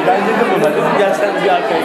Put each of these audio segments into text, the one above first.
Bence de bunlar. Gerçekten bir arkaya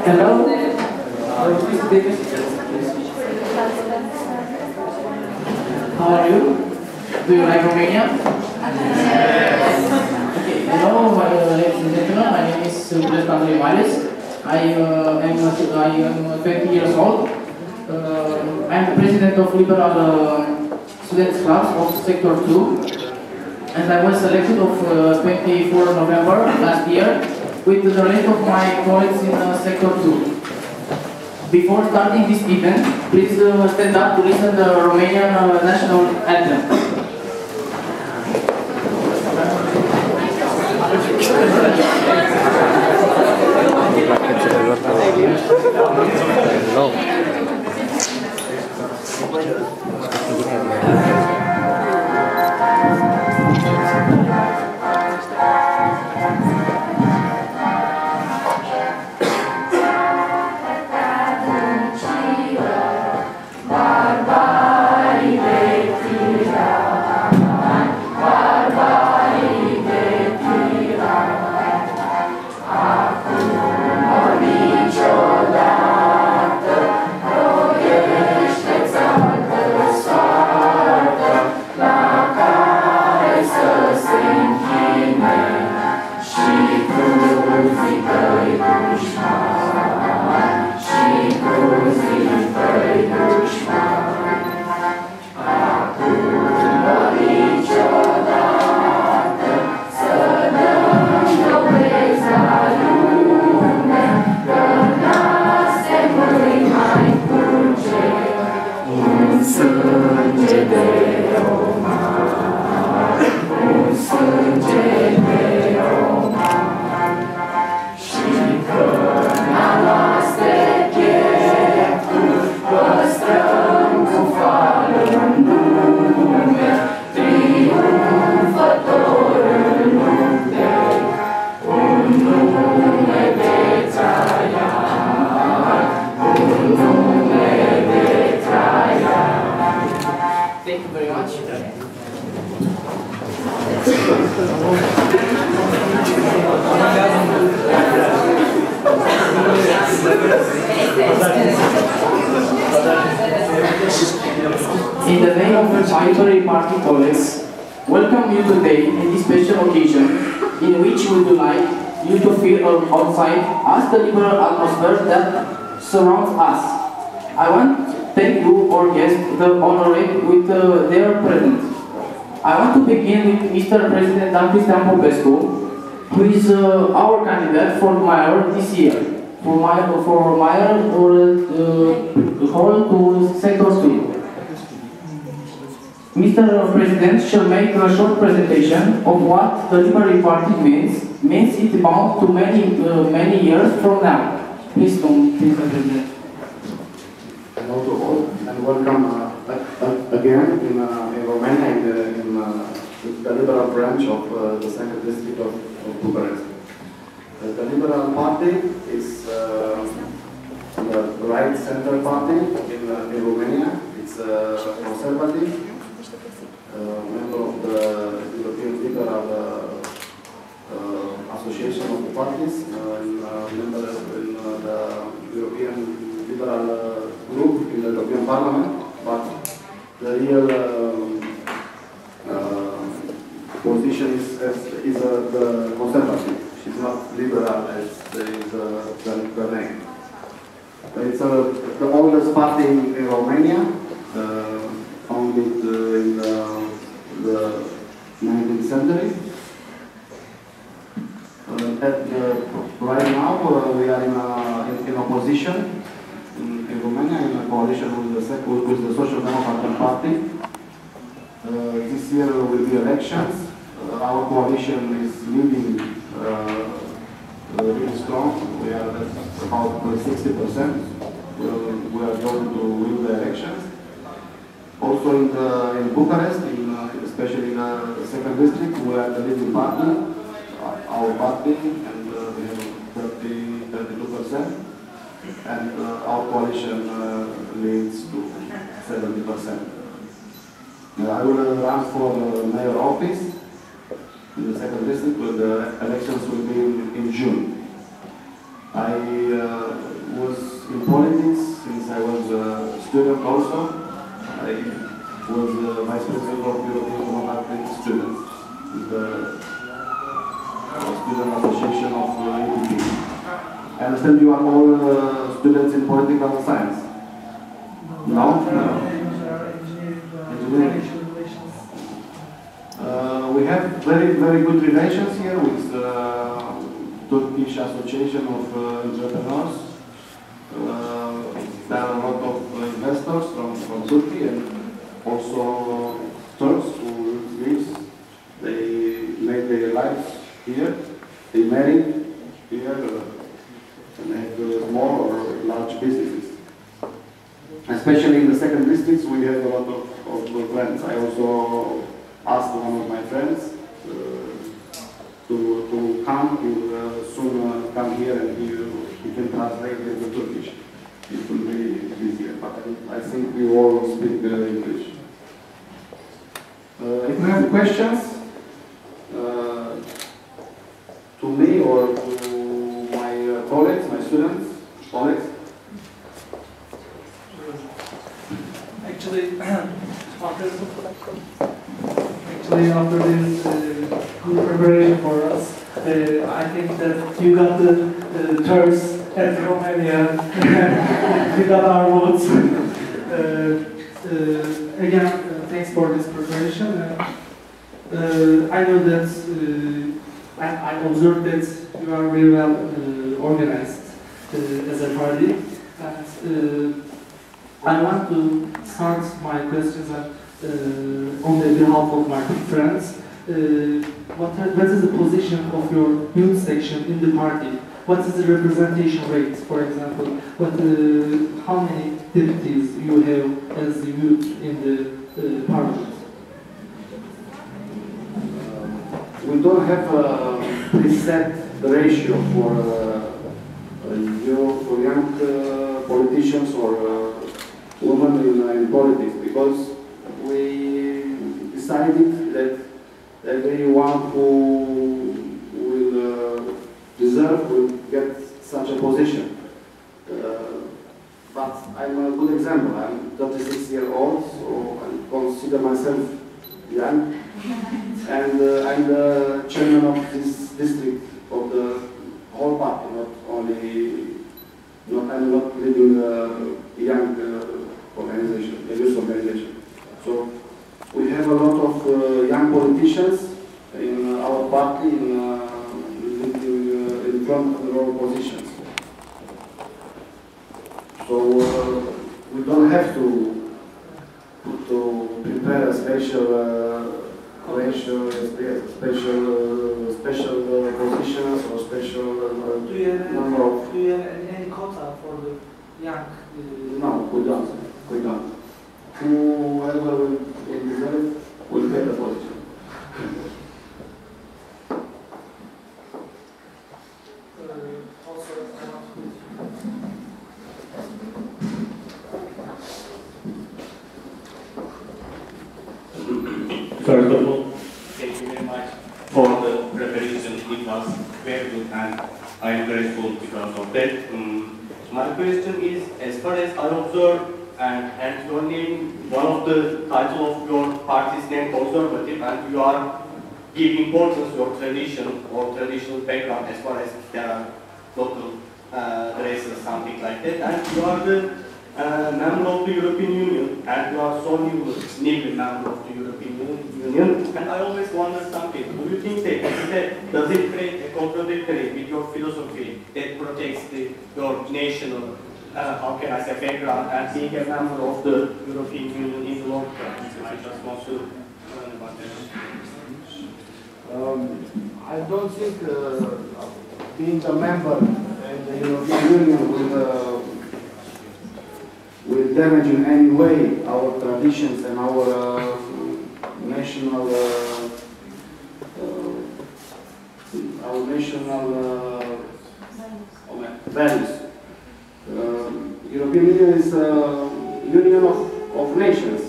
Hello. How are you? Do you like Romania? Okay. Hello, ladies and gentlemen. My name is I am 20 years old. I am the president of Liberal Students Clubs of Sector 2, and I was selected of 24 November last year with the rest of my colleagues in Sector 2. Before starting this event, please stand up to listen to the Romanian national anthem. In the name of the Military Party colleagues, welcome you today in this special occasion in which we would like you to feel outside us the liberal atmosphere that surrounds us. I want to thank you, our guests, the honorary with their presence. I want to begin with Mr. President Dan Cristian Popescu, who is our candidate for mayor this year. For mayor or the whole to Sector 2. Mr. President shall make a short presentation of what the Liberal Party means it bound to many years from now. Please come, Mr. President. Hello to all, and welcome again in Romania in the Liberal branch of the second district of Bucharest. The Liberal Party is the right-center party in Romania. It's conservative. Member of the European Liberal Association of the Parties, member in the European Liberal Group in the European Parliament, but the real position is the conservative. She's not liberal as is the name. It's the oldest party in Romania, founded in the 19th century. Right now, we are in opposition in Romania, in a coalition with the Social Democratic Party. This year will be elections. Our coalition is leading really strong. We are at about 60%. We are going to win the elections. Also in Bucharest, especially in the second district, we are the leading party, our party, and we have 32%. And our coalition leads to 70%. I will run for mayor office in the second district, where the elections will be in June. I was in politics since I was a student also. I was vice president of European Democratic Students, the student association of UTP. I understand you are all students in political science. No? Engineering. We have very good relations here with Turkish Association of Entrepreneurs. There are a lot of investors from Turkey and also Turks who live. They make their lives here. They marry here and they have small or large businesses. Especially in the second districts, we have a lot of friends. I also asked one of my friends to come. He will soon come here and he can translate into Turkish. It will be easier, but I think we all speak English. If you have questions to me or to my colleagues, my students, colleagues. Actually, after this good preparation for us, I think that you got the Turks and Romania, we got our votes. Again, thanks for this preparation. I know that I observed that you are very well organized as a party. And I want to start my questions on the behalf of my friends. What is the position of your youth section in the party? What is the representation rate, for example? How many deputies you have as the youth in the parliament? We don't have a preset ratio for young politicians or women in politics, because we decided that everyone who will deserve will get such a position. But I'm a good example. I'm 36 years old, so I consider myself young. And I'm the chairman of this district of the whole party, I'm not leading a young organization, a youth organization. So we have a lot of young politicians in our party in front of our positions. So we don't have to prepare a special special positions or special number of. Do you have any quota for the young? No, we don't. Whoever will deserve will get the position. First of all, thank you very much for the preparation. It was very good and I am grateful because of that. My question is, as far as I observe, and your name, one of the titles of your party's name, conservative, and you are giving importance to your tradition or traditional background as far as there are local dresses, something like that, and you are the member of the European Union, and you are so newly member of the European Union. And I always wonder something. Do you think that does it create a contradictory with your philosophy that protects your national, how can I say, background and being a member of the European Union in the long term? I just want to learn about that. I don't think being a member in the European Union will damage in any way our traditions and our national values. European Union is a union of nations,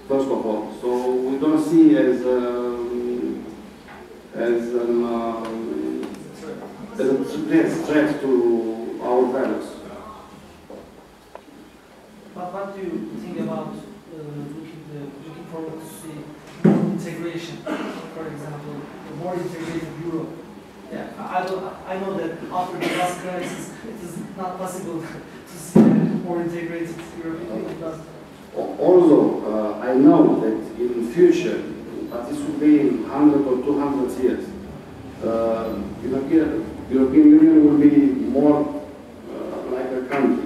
first of all. So we don't see as a threat to our values. But what do you think about looking forward to see more integration? For example, a more integrated Europe. Yeah, I know that after the last crisis, it is not possible to see a more integrated European Union. Although I know that in future, but this will be in 100 or 200 years, European Union will be more like a country.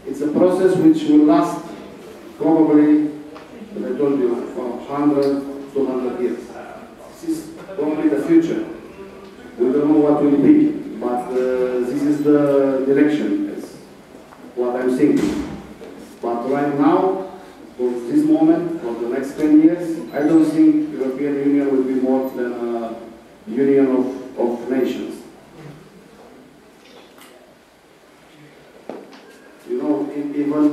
It's a process which will last probably, as I told you, for 100, 200 years. This is probably the future. We don't know what will be, but this is the direction, is what I'm thinking. But right now, for this moment, for the next 10 years, I don't think European Union will be more than a union of nations. You know, even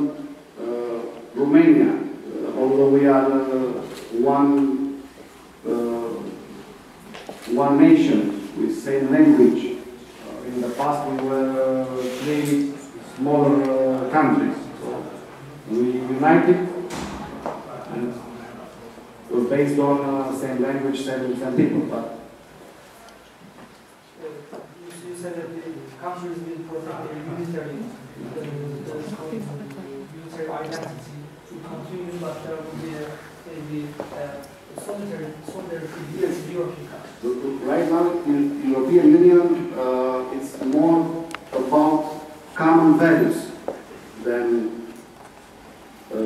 Romania, although we are one nation with same language, in the past we were three smaller countries. So we united and was based on same language, same people. But You said that the countries will protect their unitary identity to continue, but there will be maybe solidarity with European countries. Right now, in the European Union, it's more about common values than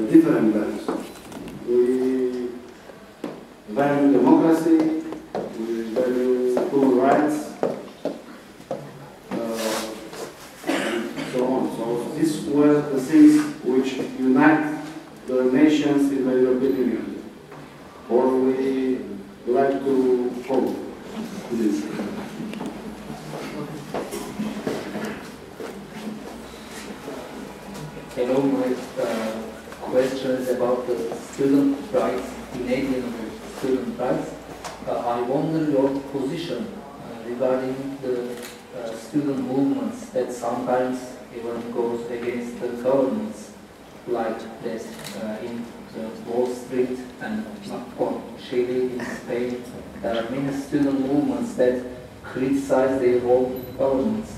different values. We value democracy, we value human rights, and so on. So these were the things which unite the nations in the European Union. Or we like to hope this. Hello, my question is about the student rights, Canadian student rights. I wonder your position regarding the student movements that sometimes even goes against the governments, like this in Wall Street and Chile in Spain. There are many student movements that criticize their own governments.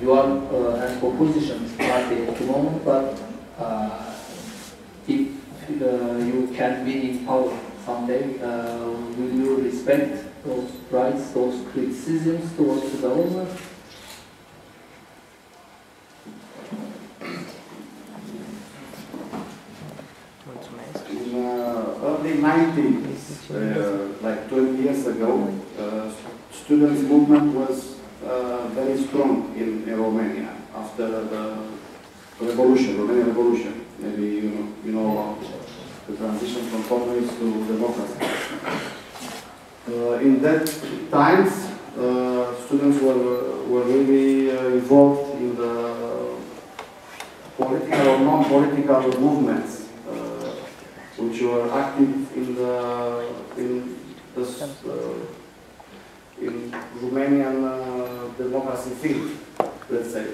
You are an opposition party at the moment, but if you can be in power someday, will you respect those rights, those criticisms towards the government? In early 90s, like 20 years ago, students' movement was very strong in Romania after the revolution, Romanian revolution. Maybe you know about the transition from communism to democracy. In that times, students were really involved in the political or non-political movements, which were active in Romanian democracy field, let's say.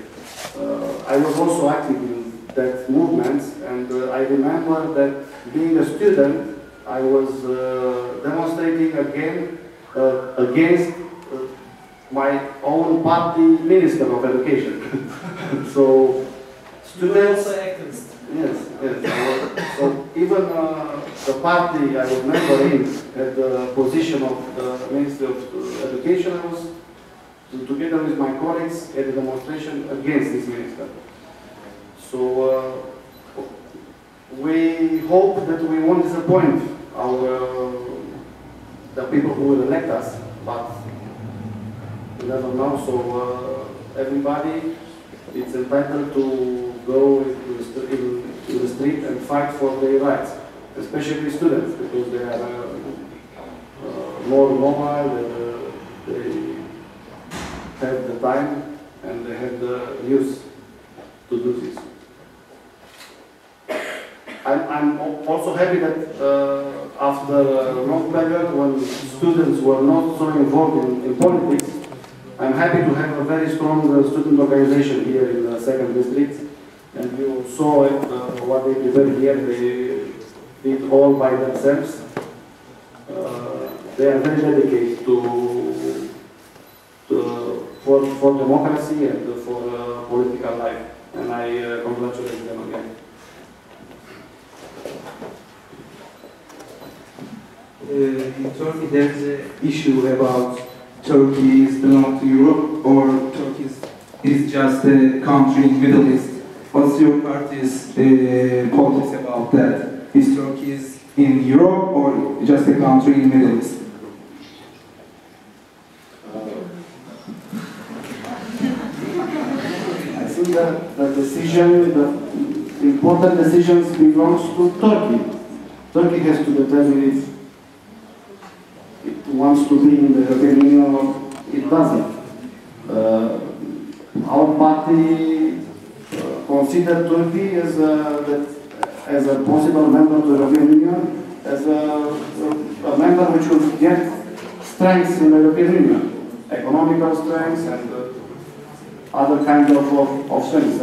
I was also active in that movement, and I remember that being a student, I was demonstrating again against my own party minister of education. So students. Also activists. Yes, yes. So even the party I was member in at the position of the Ministry of Education, I was together with my colleagues at a demonstration against this minister. So we hope that we won't disappoint the people who will elect us, but we never know. So everybody is entitled to go in the street and fight for their rights, especially students, because they are more mobile, they have the time and they have the use to do this. I'm also happy that after a long period when students were not so involved in politics, I'm happy to have a very strong student organization here in the 2nd district. And you saw it, what they prepared here, they did all by themselves. They are very dedicated for democracy and for political life. And I congratulate them again. In Turkey, there's an issue about Turkey is belong to Europe or Turkey is just a country in Middle East. What's your party's politics about that? Is Turkey in Europe or just a country in Middle East? I think that the important decisions belongs to Turkey. Turkey has to determine if it wants to be in the European Union or it doesn't. Our party considers Turkey as a possible member of the European Union, as a member which will get strengths in the European Union, economical strengths and other kinds of strengths.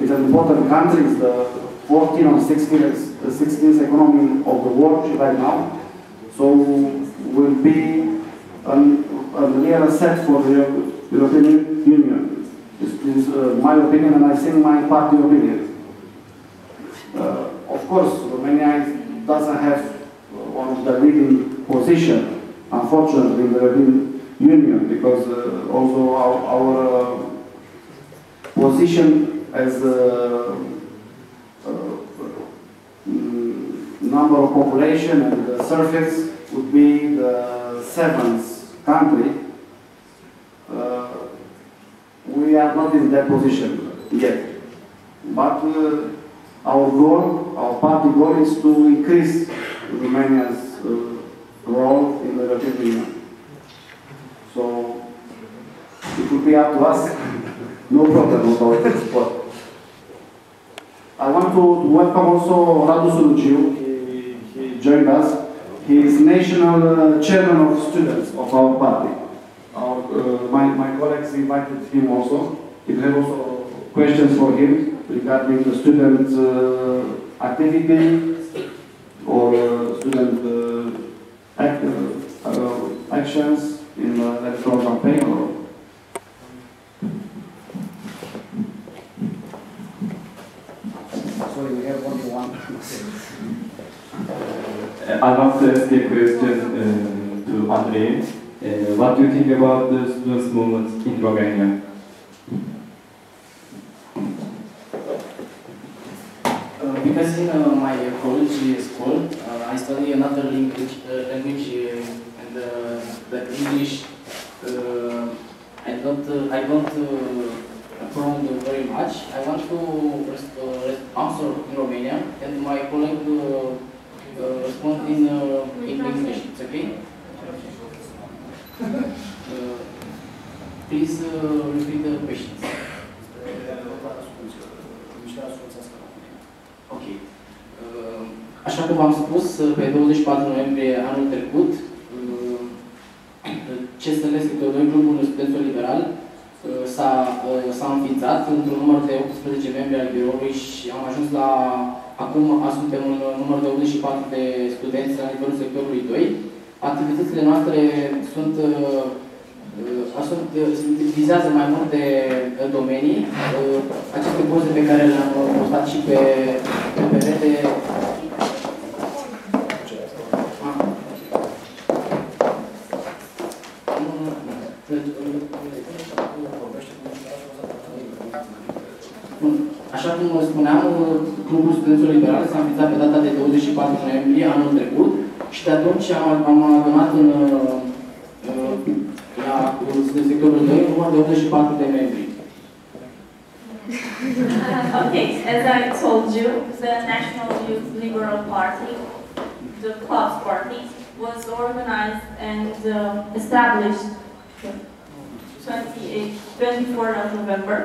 It's an important country. It's the 14th or 16th economy of the world right now. So will be a real asset for the European Union. This is my opinion, and I think my party opinion. Of course, Romania doesn't have one of the leading position, unfortunately, in the European Union, because also our position as number of population and the surface would be the 7th country. We are not in that position yet. But our party goal is to increase Romania's role in the European Union. So it will be up to us. No problem about this. But I want to welcome also Radu Suluciu. He joined us. He is national chairman of students of our party. My colleagues invited him also. If you have also questions for him regarding the student activity or student actions in the electoral campaign. Sorry, we have only one. I want to ask a question to Andrei. What do you think about the students' movement in Romania? Because in my college school, I study another language and the English. I don't promote very much. I want to answer in Romania, and my colleague respond in English. It's okay? Please repeat the questions. Ok. Așa cum v-am spus, pe 24 noiembrie anul trecut, CSL, sectorul 2, grupul studenților liberal, s-a înființat într-un număr de 18 membri al biroului și am ajuns la, acum suntem un număr de 84 de studenți la nivelul sectorului 2. Activitățile noastre sunt vizează mai multe domenii. Aceste poze pe care le-am postat și pe perete Așa cum spuneam, Clubul Studenților Liberale s-a înființat pe data de 24 noiembrie anul trecut și de atunci am adunat la sectorul 2 număr de 84 de membri. Okay, as I told you, the National Youth Liberal Party, the Clubs Party, was organized and established 24th of November.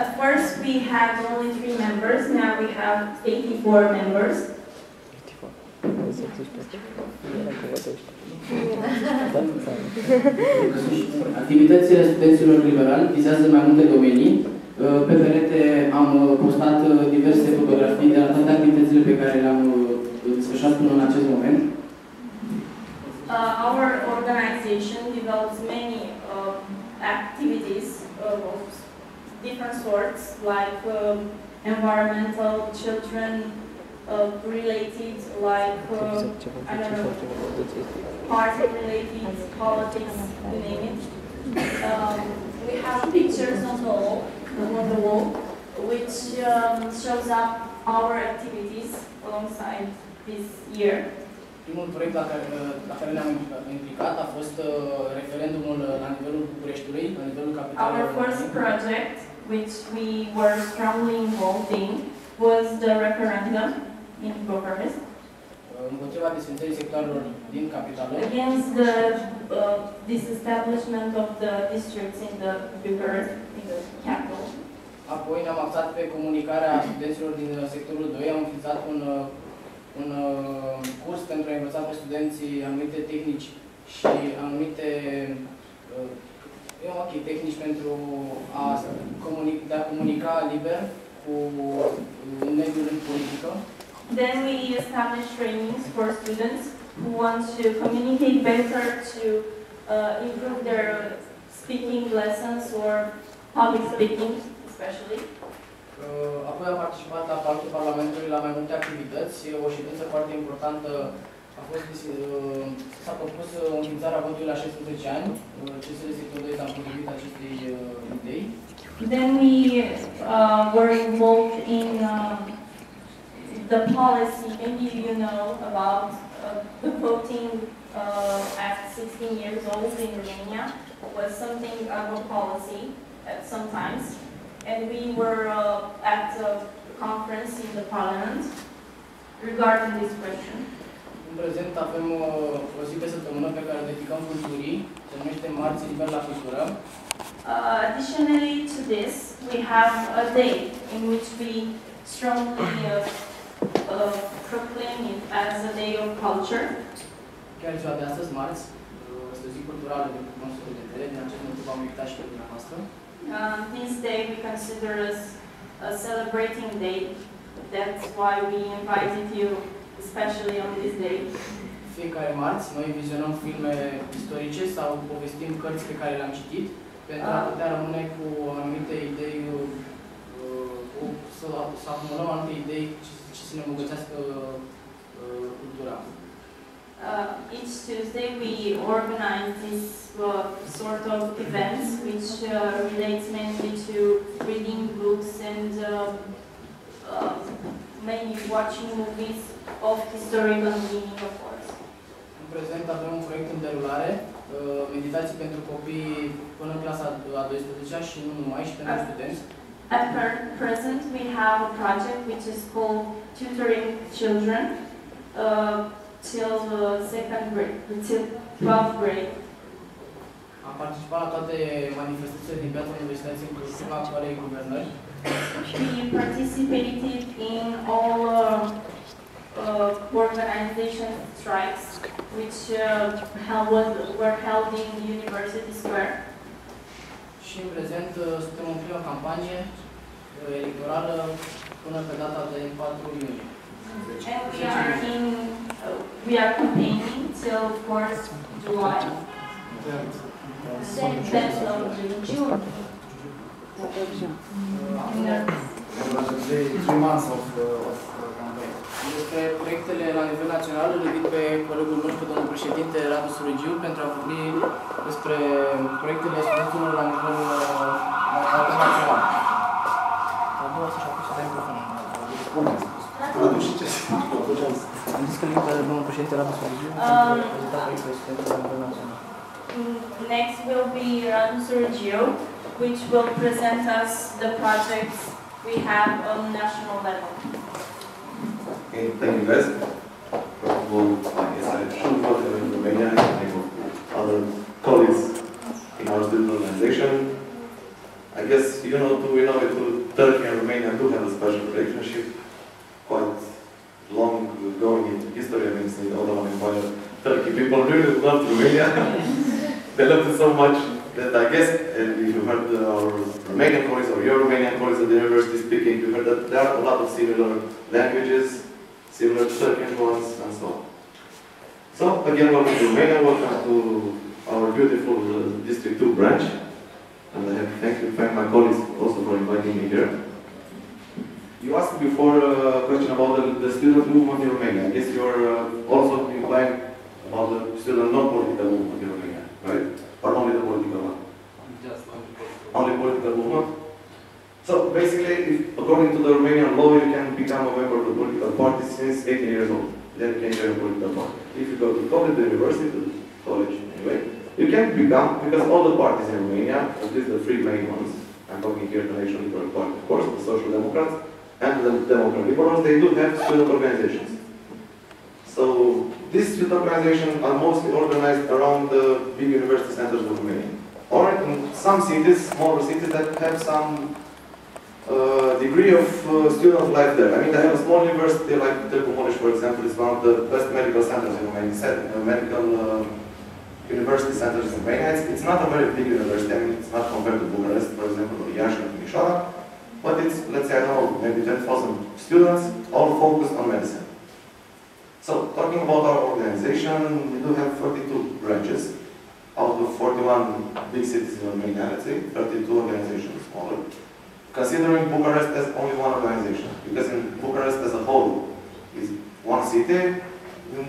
At first we had only 3 members, now we have 84 members. Activitățile studenților liberali vizează mai multe domenii. Pe perete am postat diverse fotografii de la toate activitățile pe care le-am desfășurat până în acest moment. Our organization develops many activities of different sorts, like environmental, children related, like I don't know, party related, politics, you name it. We have pictures on the wall, which shows up our activities alongside this year. Primul proiect la care ne-am implicat a fost referendumul la nivelul Bucureștiului, la nivelul capitalei. Our first project, which we were strongly involved in, was the referendum in Bucharest. Împotriva desfințării sectoarelor din capitală. Against the disestablishment of the districts in the Bucharest, in the capital. Apoi ne-am axat pe comunicarea studenților din sectorul 2, am înființat un curs pentru a învăța pe studenții anumite tehnici și anumite tehnici pentru a comunica liber cu mediul în politică. Then we established trainings for students who want to communicate better, to improve their speaking lessons or public speaking especially. Apoi am participat la Partul Parlamentului la mai multe activități. O ședință foarte importantă a fost, s-a propus înființarea votului la 16 ani. CSL sectorul 2 s-a împotrivit acestei idei. Then we were involved in the policy. Maybe you know about the voting at 16 years old in Romania was something of a policy at some times. And we were at a conference in the parliament regarding this question. În prezent avem o zi pe săptămână pe care o dedicăm culturii, se numește Marți Liber la Cultură. Additionally to this, we have a day in which we strongly proclaim it as a day of culture. Chiar ziua de astăzi, marți, este o zi culturală din punctul nostru de vedere, din acest motiv am invitat și pe dumneavoastră. This day we consider as a celebrating day. That's why we invited you, especially on this day. Fiecare marți noi vizionăm filme istorice sau povestim cărți pe care le-am citit pentru a putea rămâne cu anumite idei, să acumulăm anumite idei și să ne îmbogățească cultura. Each Tuesday we organize this sort of events which relates mainly to reading books and mainly watching movies of historical meaning, of course. În prezent avem un proiect în derulare, meditații pentru copii până în clasa a 12-a și nu numai, și pentru studenți. At present we have a project which is called Tutoring Children till 12th grade. Am participat la toate manifestațiile din piața universității, inclusiv la actualei guvernări. We participated in all organization strikes which were held in University Square. Și în prezent suntem în prima campanie electorală până pe data de 4 iunie. And we are in we are campaigning till 4th July. 10th of June. The 3 months of campaign. Despre proiectele la nivel național, îl invit pe colegul nostru, domnul președinte Radu Surugiu, pentru a vorbi despre proiectele studenților la nivel național. Am zis că îl invit pe domnul președinte Radu Surugiu pentru a prezenta proiectele studenților la nivel național. Next will be Radu Surugiu, which will present us the projects we have on national level. Okay, thank you guys. First of all, I guess I should welcome in Romania and thank other colleagues in our student organization. I guess you know too, we know it too, Turkey and Romania do have a special relationship, quite long going into history. I mean, since the Ottoman Empire, Turkey people really loved Romania. They loved it so much that I guess, if you heard our Romanian colleagues or your Romanian colleagues at the university speaking, you heard that there are a lot of similar languages, similar Turkish ones, and so on. So, again, welcome to Romania, welcome to our beautiful District 2 branch. And I have to thank my colleagues also for inviting me here. You asked before a question about the student movement in Romania. I guess you're also inquiring about the student non-political movement in Romania, right? Or only the political one? Just Only political movement? So basically, according to the Romanian law, you can become a member of the political party since 18 years old. Then you can join a political party. If you go to college, the university, to college anyway, you can become, because all the parties in Romania, at least the three main ones, I'm talking here the National Liberal Party, of course, the Social Democrats, and the Democrat Liberals, they do have student organizations. So these student organizations are mostly organized around the big university centers of Romania. Or in some cities, smaller cities that have some degree of student life there. I mean, they have a small university like Turcii, for example, is one of the best medical centers in Romania, medical university centers in Romania. It's not a very big university. I mean, it's not compared to Bucharest, for example, or Iași or Timișoara, but it's, let's say, I don't know, maybe 10,000 students, all focused on medicine. So, talking about our organization, we do have 32 branches out of 41 big cities in Romania, let's say, 32 organizations smaller. Considering Bucharest as only one organization, because in Bucharest as a whole is one city,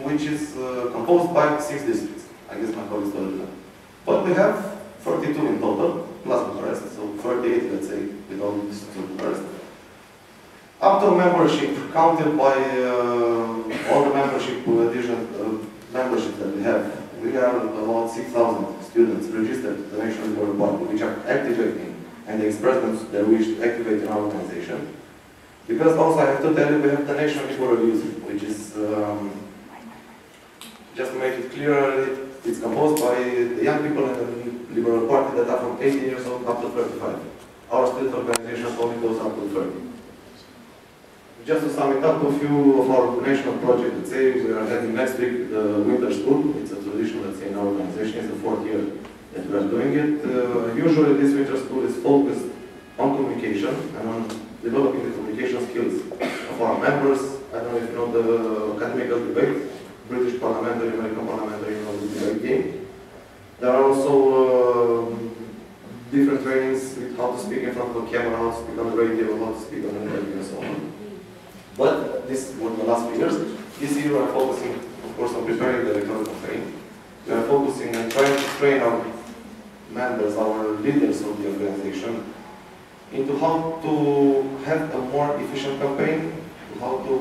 which is composed by 6 districts. I guess my colleagues told you that. But we have 32 in total, plus Bucharest, so 38, let's say, with all the districts of Bucharest. After membership, counted by all the memberships that we have about 6,000 students registered to the National Liberal Party, which are activating, and they express their wish to activate in our organization. Because also I have to tell you, we have the National Liberal Youth, which is, just to make it clear, it's composed by the young people in the Liberal Party that are from 18 years old up to 35. Our student organization only goes up to 30. Just to sum it up, a few of our national projects, let's say, we are having next week the winter school. It's a tradition, let's say, in our organization. It's the 4th year that we are doing it. Usually this winter school is focused on communication and on developing the communication skills of our members. I don't know if you know the academical debate, British parliamentary, American parliamentary, you know, the debate game. There are also different trainings with how to speak in front of a camera, how to speak on the radio, how to speak on the radio, and so on. But this was the last few years. This year we are focusing, of course, on preparing the electoral campaign. We are focusing and trying to train our members, our leaders of the organization, into how to have a more efficient campaign, how to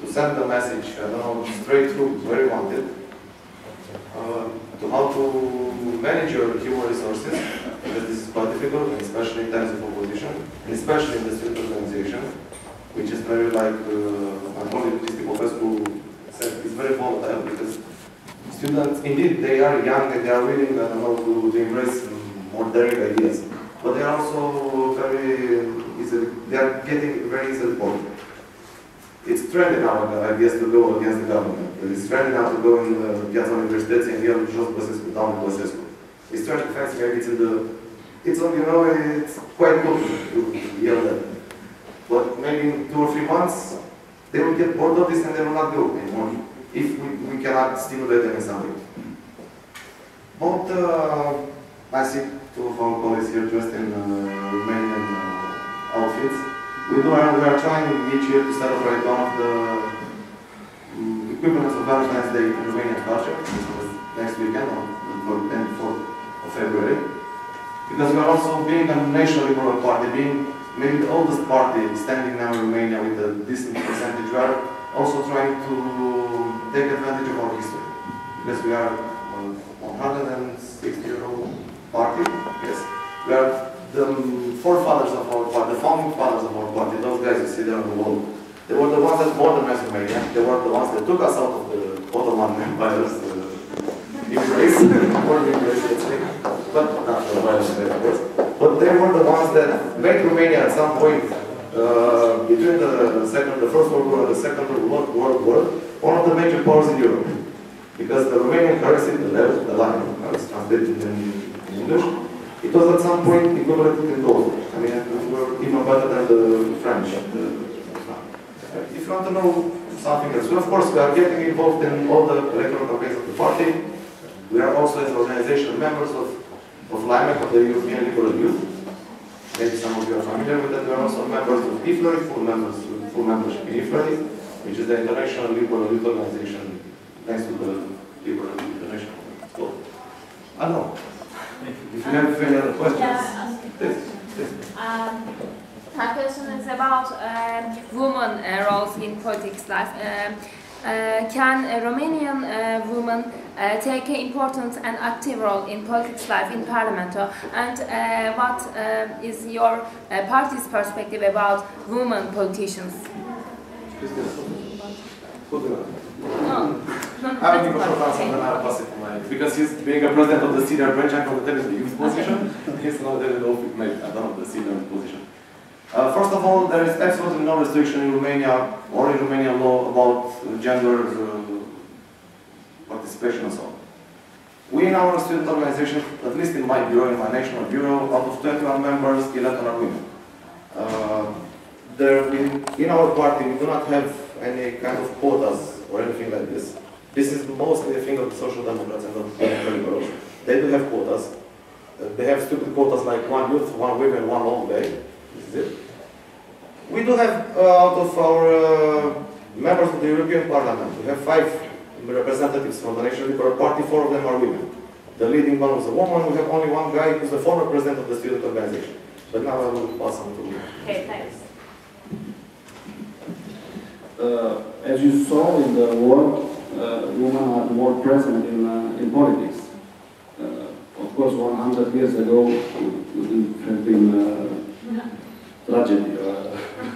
send the message, I don't know, straight through where you want it, to how to manage your human resources, because this is quite difficult, and especially in times of opposition, and especially in the student organization, which is very like, my colleague Cristi Popescu said, it's very volatile, because students, indeed, they are young and they are willing, I don't know, to embrace more daring ideas. But they are also very easily, they are getting very easily bored. It's trending now, I guess, to go against the government. It's trending now to go in Piața Universității and yell jos Băsescu, down Băsescu. It's trying to fancy, maybe it's in the, it's on, you know, it's quite cool to yell that. But maybe in 2 or 3 months, they will get bored of this and they will not go anymore. if we cannot stimulate them in some way. But I see two of our colleagues here dressed in Romanian outfits. We are trying each year to celebrate one of the equivalents of Valentine's Day in Romanian culture. This was next weekend, on the 24th of February. Because we are also being a national liberal party, being maybe the oldest party standing now in Romania with a decent percentage. We are also trying to take advantage of our history. Because we are a 160-year-old party. Yes. We are the forefathers of our party, the founding fathers of our party. Those guys you see there on the wall. They were the ones that modernized Romania. They were the ones that took us out of the Ottoman Empire's embrace, or embrace, let's say. But not the violence, of course. But they were the ones that made Romania at some point between the First World War and the Second World War one of the major powers in Europe. Because the Romanian currency, the leu, the line, as translated in English, it was at some point equivalent in gold. I mean, we were even better than the French. If you want to know something else, of course, we are getting involved in all the electoral campaigns of the party. We are also as organizational members of LIMEC, of the European Liberal Youth. Maybe some of you are familiar with that. We are also members of IFLERI, full membership in IFLERI, which is the International Liberal Youth Organization next to the Liberal International Club. I don't know. If you have any other questions, please. My question is about women roles in politics life. Can a Romanian woman take an important and active role in politics life in Parliament? And what is your party's perspective about women politicians? I will give a short answer and then I'll pass it to my... Because he's being a president of the senior branch, I'm going to tell you the youth position. He's not the I don't know the senior position. First of all, there is absolutely no restriction in Romania or in Romanian law about gender participation and so on. We in our student organization, at least in my bureau, in my national bureau, out of 21 members, 11 are women. In our party, we do not have any kind of quotas or anything like this. This is mostly a thing of the Social Democrats and of the liberals. They do have quotas. They have stupid quotas like one youth, one women, one long day. This is it. We do have, out of our members of the European Parliament, we have 5 representatives from the National Liberal Party, 4 of them are women. The leading one was a woman, we have only one guy who's the former president of the student organization. But now I will pass on to you. Okay, thanks. As you saw in the world, women are more present in politics. Of course, 100 years ago, it would have been tragedy,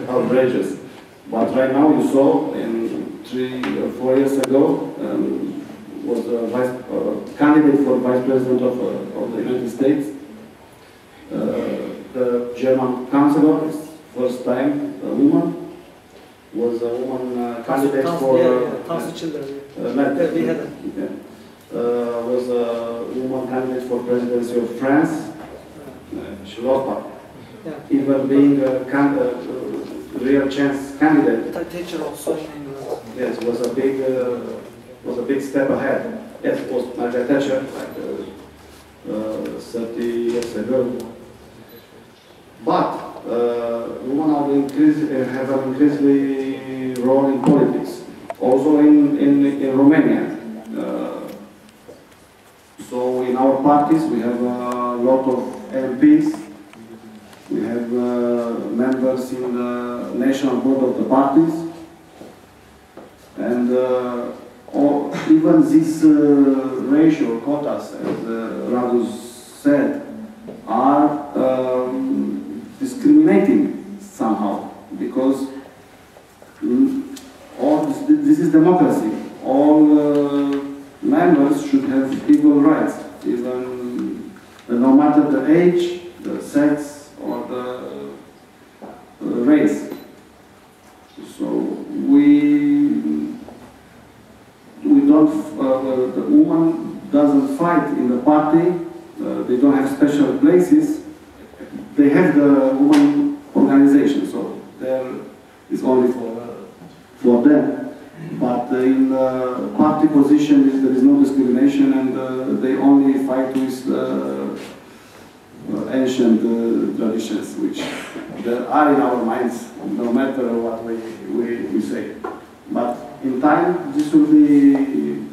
outrageous. But right now, you saw, in 3 or 4 years ago, was a candidate for vice president of the United States. The German chancellor is first time a woman. Was a woman candidate for was a woman candidate for presidency of France. She lost, even being a real chance candidate. Teacher also in England. Yes, was a big step ahead. Yes, it was Margaret Thatcher, like 30 years ago. But women have an increasingly role in politics, also in Romania. So in our parties we have a lot of MPs, we have members in the national board of the parties, and even this ratio, quotas, as Radu said, are discriminating somehow, because this is democracy. All members should have equal rights, even no matter the age, the sex, or the race. So we don't. The woman doesn't fight in the party. They don't have special places. They have the woman organization, so there is only for them. But in party position, there is no discrimination, and they only fight with ancient traditions, which are in our minds, no matter what we say. But in time, this will be